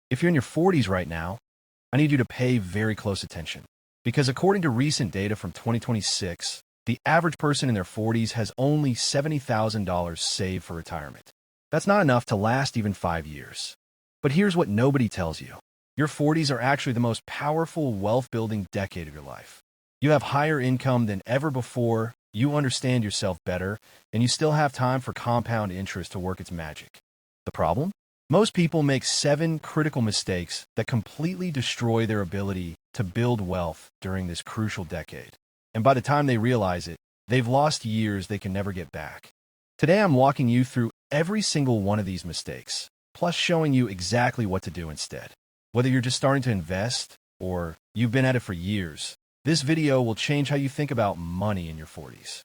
If you're in your 40s right now, I need you to pay very close attention. Because according to recent data from 2026, the average person in their 40s has only $70,000 saved for retirement. That's not enough to last even 5 years. But here's what nobody tells you. Your 40s are actually the most powerful wealth-building decade of your life. You have higher income than ever before, you understand yourself better, and you still have time for compound interest to work its magic. The problem? Most people make 7 critical mistakes that completely destroy their ability to build wealth during this crucial decade. And by the time they realize it, they've lost years they can never get back. Today I'm walking you through every single one of these mistakes, plus showing you exactly what to do instead. Whether you're just starting to invest or you've been at it for years, this video will change how you think about money in your 40s.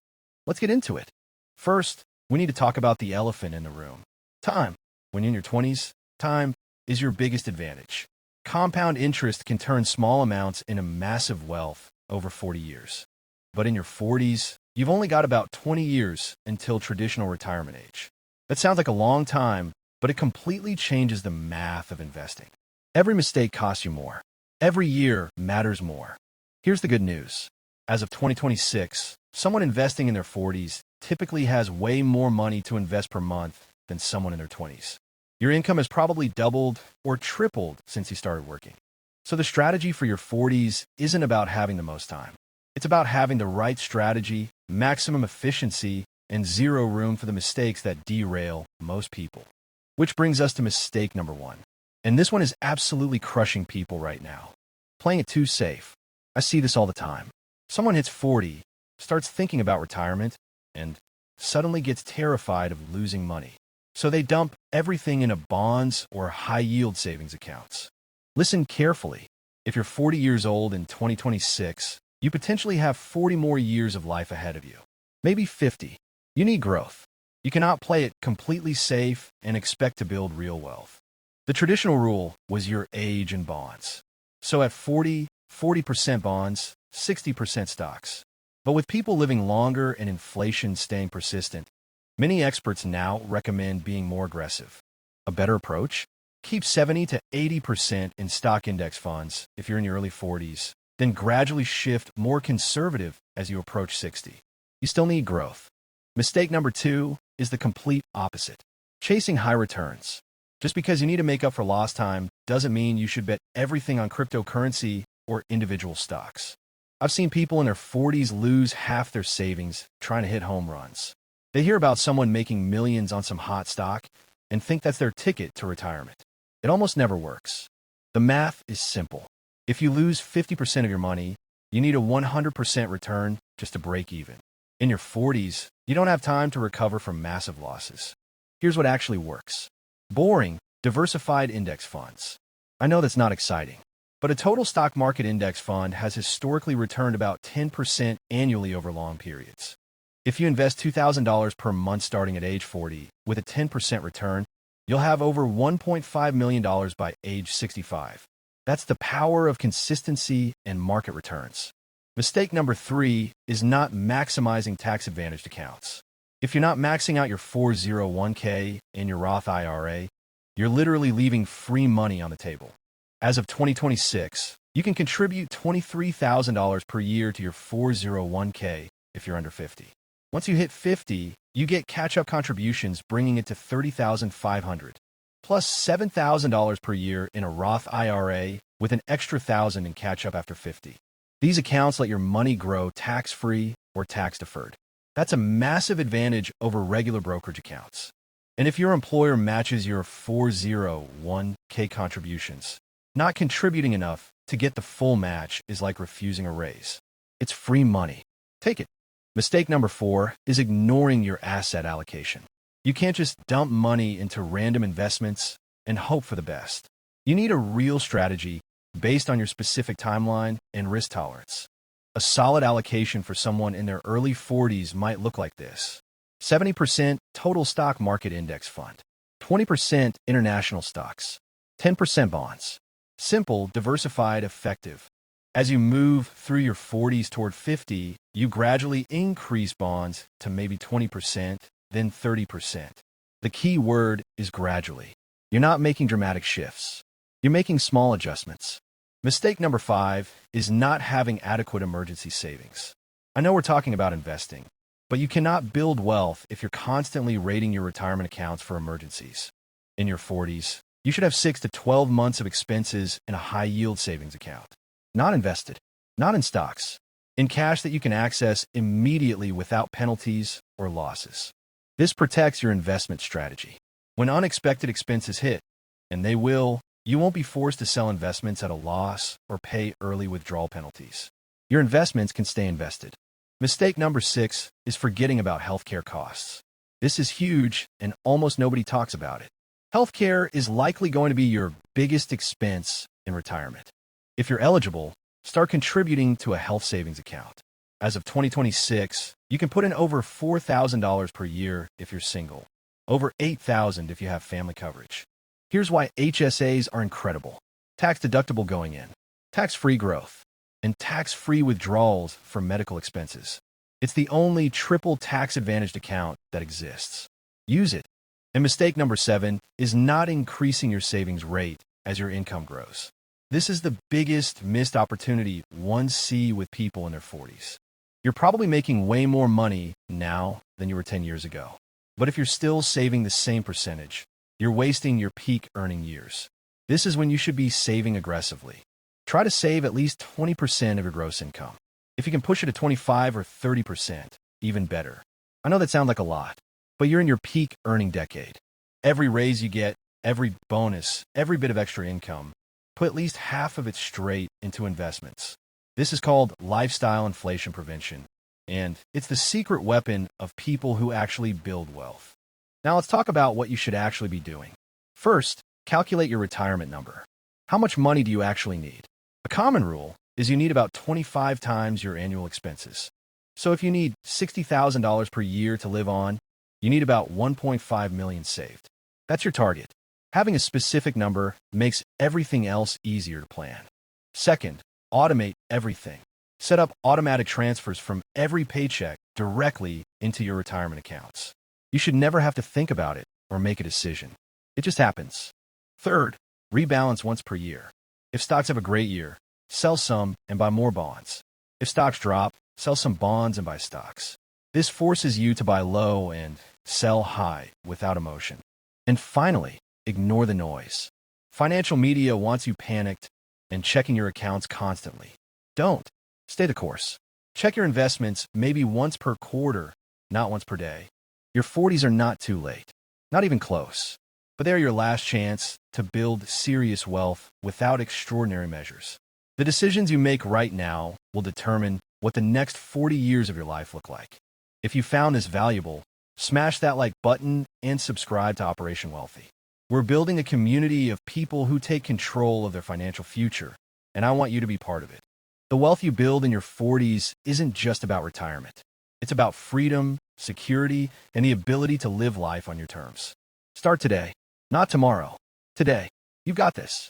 Let's get into it. First, we need to talk about the elephant in the room. Time. When you're in your 20s, time is your biggest advantage. Compound interest can turn small amounts into massive wealth over 40 years. But in your 40s, you've only got about 20 years until traditional retirement age. That sounds like a long time, but it completely changes the math of investing. Every mistake costs you more. Every year matters more. Here's the good news. As of 2026, someone investing in their 40s typically has way more money to invest per month than someone in their 20s. Your income has probably doubled or tripled since you started working. So the strategy for your 40s isn't about having the most time. It's about having the right strategy, maximum efficiency, and zero room for the mistakes that derail most people. Which brings us to mistake number 1. And this one is absolutely crushing people right now. Playing it too safe. I see this all the time. Someone hits 40, starts thinking about retirement, and suddenly gets terrified of losing money. So they dump everything into bonds or high-yield savings accounts. Listen carefully. If you're 40 years old in 2026, you potentially have 40 more years of life ahead of you. Maybe 50. You need growth. You cannot play it completely safe and expect to build real wealth. The traditional rule was your age in bonds. So at 40, 40% bonds, 60% stocks. But with people living longer and inflation staying persistent, many experts now recommend being more aggressive. A better approach? Keep 70 to 80% in stock index funds if you're in your early 40s, then gradually shift more conservative as you approach 60. You still need growth. Mistake number 2 is the complete opposite. Chasing high returns. Just because you need to make up for lost time doesn't mean you should bet everything on cryptocurrency or individual stocks. I've seen people in their 40s lose half their savings trying to hit home runs. They hear about someone making millions on some hot stock and think that's their ticket to retirement. It almost never works. The math is simple. If you lose 50% of your money, you need a 100% return just to break even. In your 40s, you don't have time to recover from massive losses. Here's what actually works. Boring, diversified index funds. I know that's not exciting, but a total stock market index fund has historically returned about 10% annually over long periods. If you invest $2,000 per month starting at age 40 with a 10% return, you'll have over $1.5 million by age 65. That's the power of consistency and market returns. Mistake number 3 is not maximizing tax-advantaged accounts. If you're not maxing out your 401k and your Roth IRA, you're literally leaving free money on the table. As of 2026, you can contribute $23,000 per year to your 401k if you're under 50. Once you hit 50, you get catch-up contributions, bringing it to $30,500, plus $7,000 per year in a Roth IRA with an extra $1,000 in catch-up after 50. These accounts let your money grow tax-free or tax-deferred. That's a massive advantage over regular brokerage accounts. And if your employer matches your 401k contributions, not contributing enough to get the full match is like refusing a raise. It's free money. Take it. Mistake number 4 is ignoring your asset allocation. You can't just dump money into random investments and hope for the best. You need a real strategy based on your specific timeline and risk tolerance. A solid allocation for someone in their early 40s might look like this. 70% total stock market index fund, 20% international stocks, 10% bonds. Simple, diversified, effective. As you move through your 40s toward 50, you gradually increase bonds to maybe 20%, then 30%. The key word is gradually. You're not making dramatic shifts. You're making small adjustments. Mistake number 5 is not having adequate emergency savings. I know we're talking about investing, but you cannot build wealth if you're constantly raiding your retirement accounts for emergencies. In your 40s, you should have 6 to 12 months of expenses in a high-yield savings account. Not invested, not in stocks, in cash that you can access immediately without penalties or losses. This protects your investment strategy. When unexpected expenses hit, and they will, you won't be forced to sell investments at a loss or pay early withdrawal penalties. Your investments can stay invested. Mistake number 6 is forgetting about healthcare costs. This is huge and almost nobody talks about it. Healthcare is likely going to be your biggest expense in retirement. If you're eligible, start contributing to a health savings account. As of 2026, you can put in over $4,000 per year if you're single, over $8,000 if you have family coverage. Here's why HSAs are incredible. Tax-deductible going in, tax-free growth, and tax-free withdrawals for medical expenses. It's the only triple tax-advantaged account that exists. Use it. And mistake number 7 is not increasing your savings rate as your income grows. This is the biggest missed opportunity one sees with people in their 40s. You're probably making way more money now than you were 10 years ago. But if you're still saving the same percentage, you're wasting your peak earning years. This is when you should be saving aggressively. Try to save at least 20% of your gross income. If you can push it to 25 or 30%, even better. I know that sounds like a lot, but you're in your peak earning decade. Every raise you get, every bonus, every bit of extra income, put at least half of it straight into investments. This is called lifestyle inflation prevention, and it's the secret weapon of people who actually build wealth. Now let's talk about what you should actually be doing. First, calculate your retirement number. How much money do you actually need? A common rule is you need about 25 times your annual expenses. So if you need $60,000 per year to live on, you need about $1.5 million saved. That's your target. Having a specific number makes everything else easier to plan. Second, automate everything. Set up automatic transfers from every paycheck directly into your retirement accounts. You should never have to think about it or make a decision. It just happens. Third, rebalance once per year. If stocks have a great year, sell some and buy more bonds. If stocks drop, sell some bonds and buy stocks. This forces you to buy low and sell high without emotion. And finally, ignore the noise. Financial media wants you panicked and checking your accounts constantly. Don't. Stay the course. Check your investments maybe once per quarter, not once per day. Your 40s are not too late, not even close, but they're your last chance to build serious wealth without extraordinary measures. The decisions you make right now will determine what the next 40 years of your life look like. If you found this valuable, smash that like button and subscribe to Operation Wealthy. We're building a community of people who take control of their financial future, and I want you to be part of it. The wealth you build in your 40s isn't just about retirement. It's about freedom, security, and the ability to live life on your terms. Start today, not tomorrow. Today. You've got this.